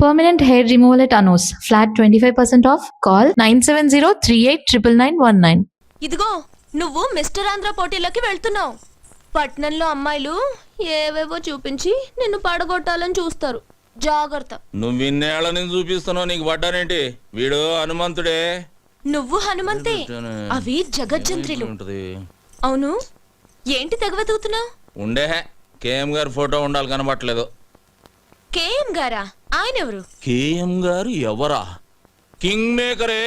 Permanent hair removal at Anos. Flat 25% off. Call 970-389919. ఇదిగో నువ్వు mister Andhra పోటీలోకి వెళ్తున్నావు. పట్నంలో అమ్మాయిలు ఏవేవో చూపించి నిన్ను పడగొట్టాలని చూస్తారు. జాగ్రత్త. నువ్వు ఇన్నేళ్ల నుంచి చూపిస్తున్నావు, నీకు పడ్డానేంటి? వీడు హనుమంతుడే. నువ్వు హనుమంతే, అవి జగజ్జంత్రులు. అవును, ఏంటి తెగ వెతుకుతున్నావు? ఉండే కేఎం గారి ఫోటో ఉండాలి, కనబట్టలేదు. కేఎం గారా? ఆయన ఎవరు? కేఎం గారు ఎవరా? కింగ్ మేకరే,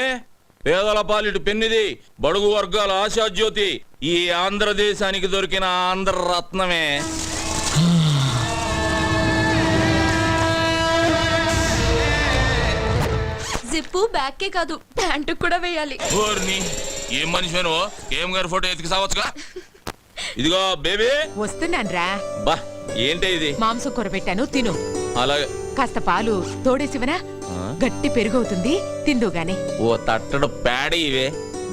పేదల పాలిటి పెన్నిది, బడుగు వర్గాల ఆశాజ్యోతి, ఈ ఆంధ్రదేశానికి దొరికిన ఆంధ్ర రత్నమే. జిప్పు బ్యాక్కే కాదు, ప్యాంటు కూడా వేయాలి. ఏం మనిషి నువ్వు? కేఎం గారి ఫోటో ఎతికి సావచ్చుగా. ఇదిగో బేబీ, వస్తున్నాన్రా. బా ఏంటి ఇది? మాంసం కూర పెట్టాను, తిను. అలాగే. కాస్త పాలు తోడేసివనా? గట్టి పెరుగవుతుంది, తిందు గాని. ఓ తట్టడు పేడ ఇవే.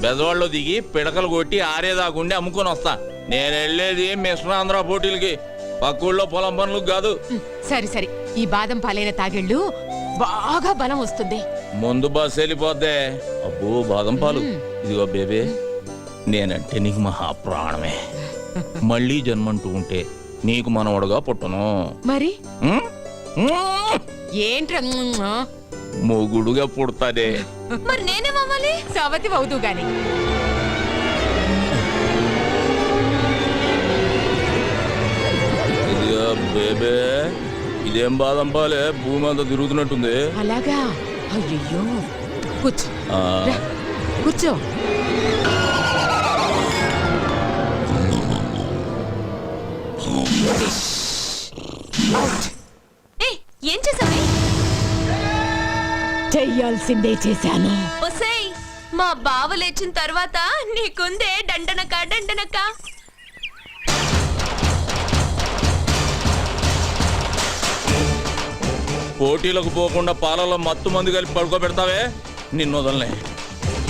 బెదవాళ్ళు దిగి పిడకలు కొట్టి ఆరేదాకుండి అమ్ముకొని వస్తా. నేను వెళ్ళేది మిస్టర్ ఆంధ్ర పోటీలకి, పక్కూళ్ళో పొలం పనులకు కాదు. సరి సరి, ఈ బాదం పాలైన తాగెళ్ళు బాగా బలం వస్తుంది. ముందు బస్సు వెళ్ళిపోద్దే. అబ్బో బాదం పాలు. ఇదిగో బేబీ, నేనంటే నీకు మహా ప్రాణమే. మళ్ళీ జన్మంటూ ఉంటే నీకు మనవడుగా పుట్టను. మరి ఏంట్రా మొగుడుగా పుడతాదే. మరి నేనేమవ్వాలి? సవతి అవుదు గాని. ఇదిగో బేబే, ఇదేం బాదం పాలే, భూమి అంతా తిరుగుతున్నట్టుంది. అలాగా? అయ్యో, కూర్చో రా, కూర్చో. ఏం చేసావే? చెయ్యాల్సిందే చేశాను. ఒసేయ్, మా బావ లేచిన తర్వాత నీకుందే దండనక దండనక. పోటీలకు పోకుండా పాలలో మత్తు మందు కలిపి పడుకోబెడతావే, నిన్ను వదలనే,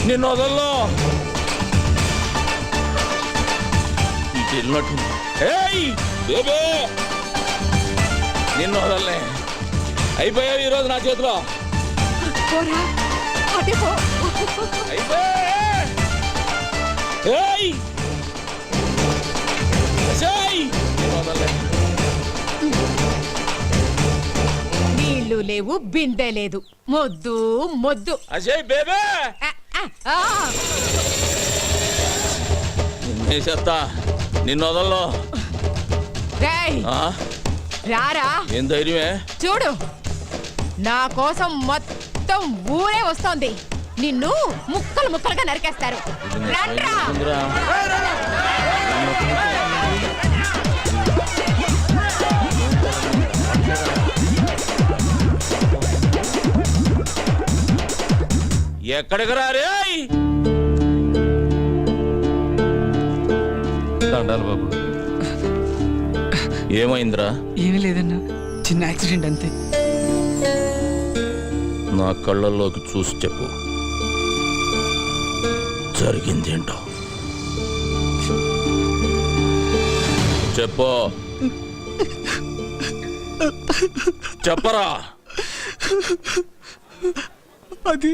నిన్ను వదల్లో. నిన్ను వదలనే. అయిపోయావు ఈరోజు నా చేతిలో. నీళ్లు లేవు, బిందె లేదు, మొద్దు మొద్దు. అజయ్ బేబే, చేస్తా, నిన్ను వదల్లో. రారా, ఏం ధైర్యమే? చూడు, నా కోసం మొత్తం ఊరే వస్తోంది. నిన్ను ముక్కలు ముక్కలుగా నరికేస్తారు. ఎక్కడికి రారే? దండాలు బాబు. ఏమైందిరా? ఏమీ లేదన్నా, చిన్న యాక్సిడెంట్ అంతే. నా కళ్ళల్లోకి చూసి చెప్పు, జరిగిందేంటో చెప్పు. చెప్పరా. అది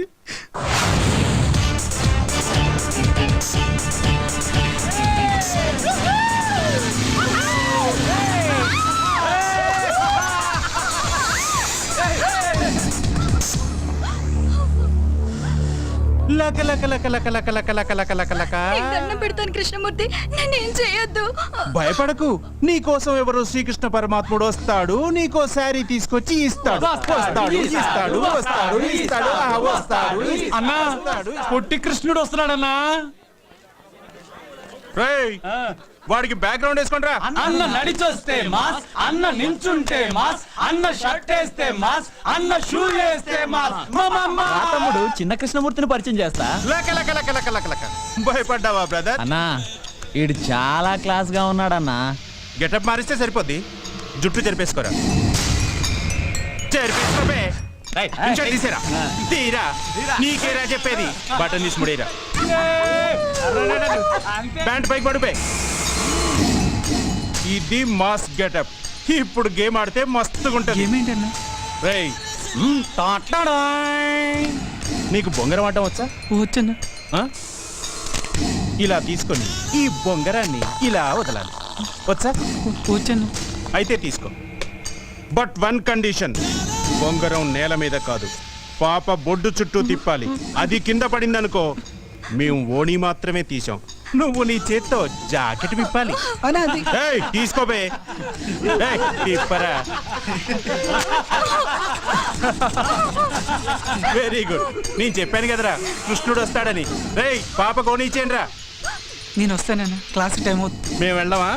పెడతాను కృష్ణమూర్తి, నేనేం చేయొద్దు. భయపడకు, నీ కోసం ఎవరు శ్రీకృష్ణ పరమాత్ముడు వస్తాడు, నీకో శారీ తీసుకొచ్చి ఇస్తాడు. అన్నా, పొట్టి కృష్ణుడు వస్తున్నాడన్నా. వాడికి బ్యాక్గ్రౌండ్ వేసుకుంటా. అన్న నడిచొస్తే మాస్, అన్న నించుంటే మాస్, అన్న షర్ట్ వేస్తే మాస్, అన్న షూ వేస్తే మాస్. తమ్ముడు చిన్న కృష్ణమూర్తిని పరిచయం చేస్తా. భయపడ్డావా బ్రదర్? అన్నా, ఈడు చాలా క్లాస్ గా ఉన్నాడన్నా. గెటప్ మారిస్తే సరిపోద్ది, జుట్టు చెరిపేసుకోరా. చెరిపేసుకోవే. తీసేరా, తీరా, నీకేరా చెప్పేది. బటన్ తీసి ముడేరా, ప్యాంట్ పైకి పడిపోయి. ఇది మాస్ గెటప్. ఇప్పుడు గేమ్ ఆడితే మస్తుగా ఉంటుంది. ఏమేంటన్నా? రేయ్, నీకు బొంగరం ఆడటం వచ్చా? వచ్చన్నా. ఆ? ఇలా తీసుకొని ఈ బొంగరాన్ని ఇలా వదలాలి. వచ్చా? వచ్చన్నా. అయితే తీసుకో. బట్ వన్ కండిషన్, బొంగరం నేల మీద కాదు, పాప బొడ్డు చుట్టూ తిప్పాలి. అది కింద పడిందనుకో మేము ఓణి మాత్రమే తీసాం. నువ్వు నీ చేత్తో జాకెట్ విప్పాలి. ఏయ్, తీసుకోబే. ఏయ్, తిప్పరా. Very good. నేను చెప్పాను కదరా కృష్ణుడు వస్తాడని. రేయ్, పాప కోణిచ్చేయండి రా. నేను వస్తానన్నా, క్లాస్ టైం అవుతుంది. మేము వెళ్ళామా?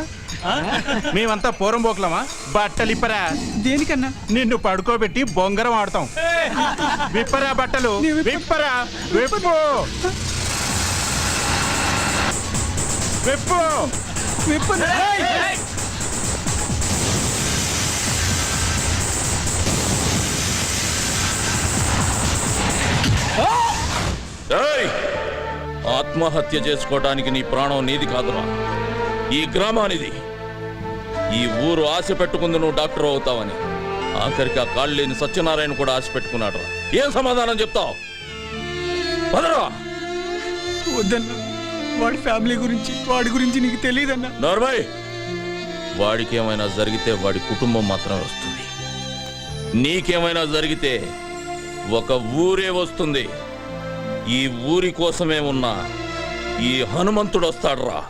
మేమంతా పూరం పోకలమా? బట్టలు ఇప్పరా. దేనికన్నా? నిన్ను పడుకోబెట్టి బొంగరం ఆడతాం. విప్పరా బట్టలు, విప్పరా. విప్పు విప్పు విప్పు. ఏయ్! ఆత్మహత్య చేసుకోవడానికి నీ ప్రాణం నీది కాదురా, ఈ గ్రామానిది. ఈ ఊరు ఆశ పెట్టుకుంది నువ్వు డాక్టర్ అవుతావని. ఆఖరికి ఆ కాళ్ళు లేని సత్యనారాయణ కూడా ఆశ పెట్టుకున్నాడు. ఏం సమాధానం చెప్తావు? పదరా. వద్దన్నా, వాడి ఫ్యామిలీ గురించి, వాడి గురించి నీకు తెలియదన్నా. నార్మల్, వాడికి ఏమైనా జరిగితే వాడి కుటుంబం మాత్రమే వస్తుంది. నీకేమైనా జరిగితే ఒక ఊరే వస్తుంది. ఈ ఊరి కోసమే ఉన్న ఈ హనుమంతుడు వస్తాడురా.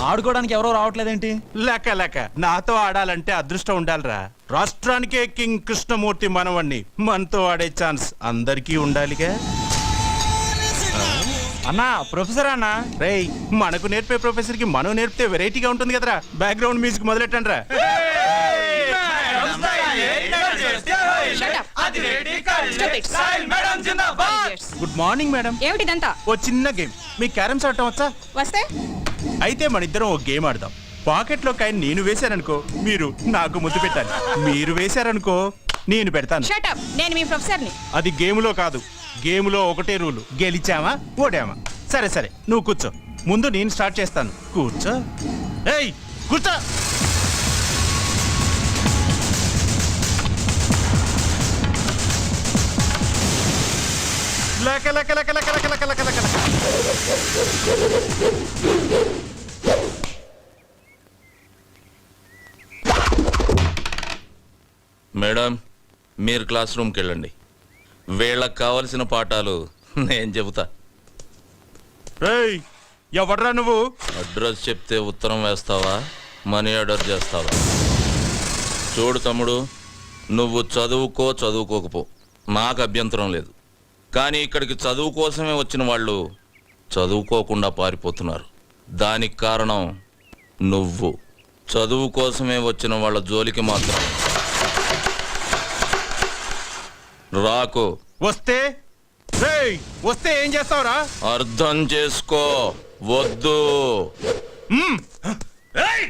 ఆడుకోవడానికి ఎవరో రావట్లేదేంటి? లెక్క లెక్క నాతో ఆడాలంటే అదృష్టం ఉండాలిరా. రాష్ట్రానికే కింగ్ కృష్ణమూర్తి మనవణ్ణి. మనతో ఆడే ఛాన్స్ అందరికీ ఉండాలిగా. అన్నా, ప్రొఫెసర్ అన్నా. రేయ్, మనకు నేర్పే ప్రొఫెసర్ కి మనం నేర్పితే వెరైటీగా ఉంటుంది కదరా. బ్యాక్గ్రౌండ్ మ్యూజిక్ మొదలెట్టండి రా. Good morning madam. ఏమిటిదంతా? ఓ చిన్న గేమ్. మీ క్యారమ్స్ ఆడటం వచ్చా? వస్తే అయితే మన ఇద్దరం ఓ గేమ్ ఆడదాం. పాకెట్ లో కాయని నేను వేశాననుకో మీరు నాకు ముద్దు పెట్టాలి. మీరు వేశారనుకో నేను పెడతాను. షటప్, నేను మీ ప్రొఫెసర్ని. అది గేములో కాదు. గేములో ఒకటే రూలు, గెలిచామా ఓడామా. సరే సరే, నువ్వు కూర్చో. ముందు నేను స్టార్ట్ చేస్తాను. కూర్చో. ఏయ్, కూర్చో. లక లక లక లక లక లక లక లక. మేడం, మీరు క్లాస్ రూమ్కి వెళ్ళండి. వీళ్ళకి కావలసిన పాఠాలు నేను చెబుతా. ఏయ్, ఎవడ్రా నువ్వు? అడ్రస్ చెప్తే ఉత్తరం వేస్తావా, మనీ ఆర్డర్ చేస్తావా? చూడు తమ్ముడు, నువ్వు చదువుకో చదువుకోకపో, నాకు అభ్యంతరం లేదు. కానీ ఇక్కడికి చదువు కోసమే వచ్చిన వాళ్ళు చదువుకోకుండా పారిపోతున్నారు. దానికి కారణం నువ్వు. చదువు కోసమే వచ్చిన వాళ్ళ జోలికి మాత్రం రాకు. వస్తే రేయ్, వస్తే ఏం చేస్తావురా? అర్థం చేసుకో. వద్దు. ఏయ్!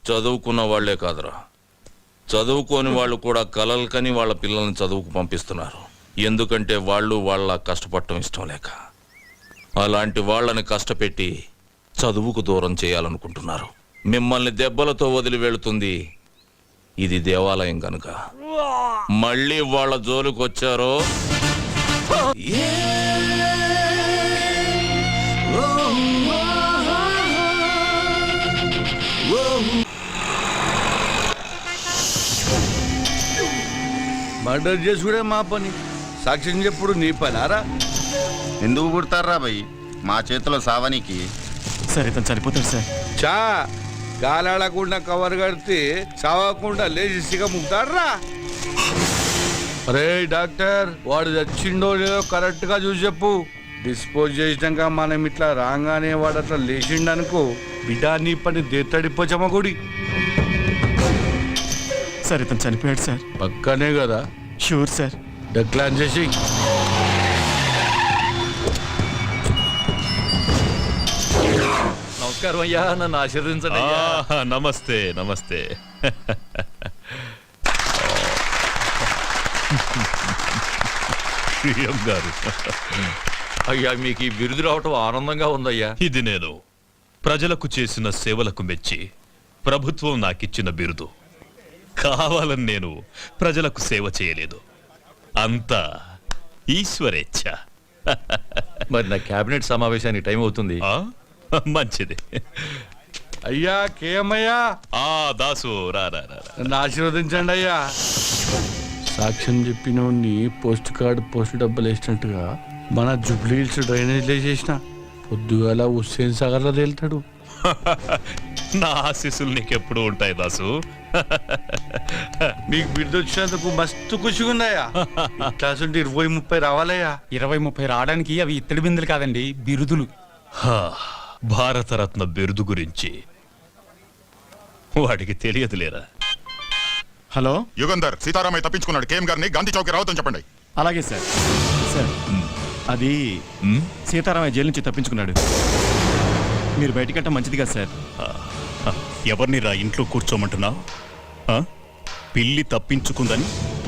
చదువుకున్న వాళ్లే కాదురా, చదువుకోని వాళ్ళు కూడా కలలు కని వాళ్ళ పిల్లల్ని చదువుకు పంపిస్తున్నారు. ఎందుకంటే వాళ్ళు వాళ్ళ కష్టపడటం ఇష్టం లేక. అలాంటి వాళ్ళని కష్టపెట్టి చదువుకు దూరం చేయాలనుకుంటున్నారు. మిమ్మల్ని దెబ్బలతో వదిలి వెళుతుంది ఇది దేవాలయం కనుక. మళ్ళీ వాళ్ళ జోలికి వచ్చారో మర్డర్ చేసుకునే మా పని, సాక్ష్యం చెప్పుడు నీ పని ఆరా. ఎందుకు కుడతారా భయ్? మా చేతిలో సావనికి. సార్ ఇతను చనిపోతాడు సార్. చా గాలాడకుండా కవర్ కడితే చావకుండా లేచి సిగ ముగ్గుతాడ్రా. అరే డాక్టర్, వాడు చచ్చిండో లేదో కరెక్ట్ గా చూసి చెప్పు. డిస్పోజ్ చేసినాక మనం ఇట్లా రాగానే వాడు అట్లా లేచిండనుకో, బిడ్డ నీ పని దేత్తడిపోచమ్మ గుడి. సార్ ఇతను చనిపోయాడు సార్. పక్కనే కదా? Sure sir. డెక్లాన్ చేసి నమస్కారం అయ్యా, నన్ను ఆశీర్వదించండి. నమస్తే నమస్తే. శ్రీయం గారు, అయ్యా మీకు ఈ బిరుదు రావటం ఆనందంగా ఉందయ్యా. ఇది నేను ప్రజలకు చేసిన సేవలకు మెచ్చి ప్రభుత్వం నాకిచ్చిన బిరుదు. కావాలని నేను ప్రజలకు సేవ చేయలేదు, అంతా ఈశ్వరేచ్ఛ. మరి నా కేబినెట్ సమావేశానికి టైం అవుతుంది. ఆ? మంచిది. అయ్యా కేమయ్యా, దాసు రా రా రా. నన్ను ఆశీర్వదించండి అయ్యా. సాక్ష్యం చెప్పిన పోస్ట్ కార్డు పోస్ట్ డబ్బులు వేసినట్టుగా మన జూబ్లీ హిల్స్ డ్రైనేజ్ వేసేసిన పొద్దుగాల హుస్సేన్ సాగర్ లో తేలుతాడు. నా ఆశీస్సులు నీకెప్పుడు ఉంటాయి దాసు. మీకు బిడ్డ వచ్చినందుకు మస్తు ఖుషిగా ఉన్నాయా. క్లాస్ ఉంటే 20-30 రావాలయ్యా. 20-30 రావడానికి అవి ఇత్తడి బిందులు కాదండి, బిరుదులు. భారతరత్న బిరుదు గురించి వాడికి తెలియదులేరా. హలో యుగంధర్, సీతారామయ్య తప్పించుకున్నాడు. కేఎం గారిని గాంధీ చౌక్ రావద్దని చెప్పండి. అలాగే సార్. సార్ అది సీతారామయ్య జైలు నుంచి తప్పించుకున్నాడు. మీరు బయటకంటే మంచిది కదా సార్. ఎవరిని రా ఇంట్లో కూర్చోమంటున్నావు? పిల్లి తప్పించుకుందని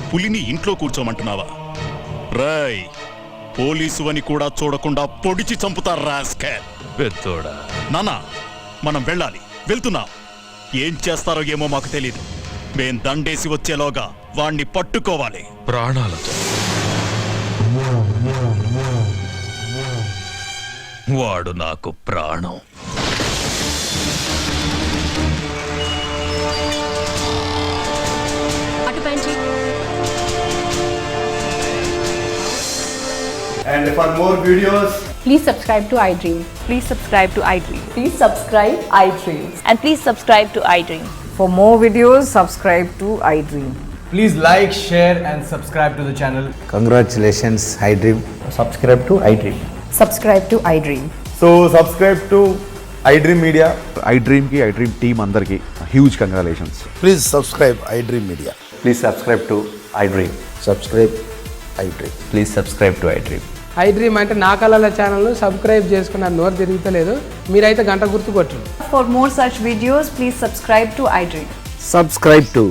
పులిని ఇంట్లో కూర్చోమంటున్నావా? రాయ్, పోలీసు అని కూడా చూడకుండా పొడిచి చంపుతారు రాస్కెల్. పెద్దోడా, నానా మనం వెళ్ళాలి, వెళ్తున్నా. ఏం చేస్తారో ఏమో మాకు తెలీదు. మేం దండేసి వచ్చేలోగా వాణ్ణి పట్టుకోవాలి ప్రాణాలతో. వాడు నాకు ప్రాణం. అటు పెంచి And for more videos, please subscribe to iDream. Please subscribe to iDream. Please subscribe iDream. And please subscribe to iDream. For more videos, subscribe to iDream. please like, share and subscribe to the channel. Congratulations, iDream. Subscribe to iDream. Subscribe to iDream. So subscribe to iDream Media. iDream ki iDream team andarki huge congratulations. Please subscribe iDream Media. Please subscribe to iDream. Subscribe iDream. Please subscribe to iDream. iDream అంటే నా కళల ఛానల్ను subscribe చేసుకున్న నోరు తిరుగుతలేదు. మీరైతే గంట గుర్తు కొట్టండి. For more such videos, please subscribe to iDream. Subscribe to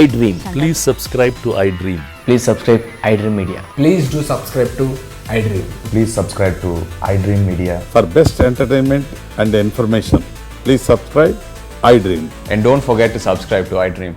iDream. Please subscribe to iDream. Please subscribe iDream Media. Please do subscribe to iDream. Please subscribe to iDream Media. For best entertainment and information, please subscribe iDream. And don't forget to subscribe to iDream.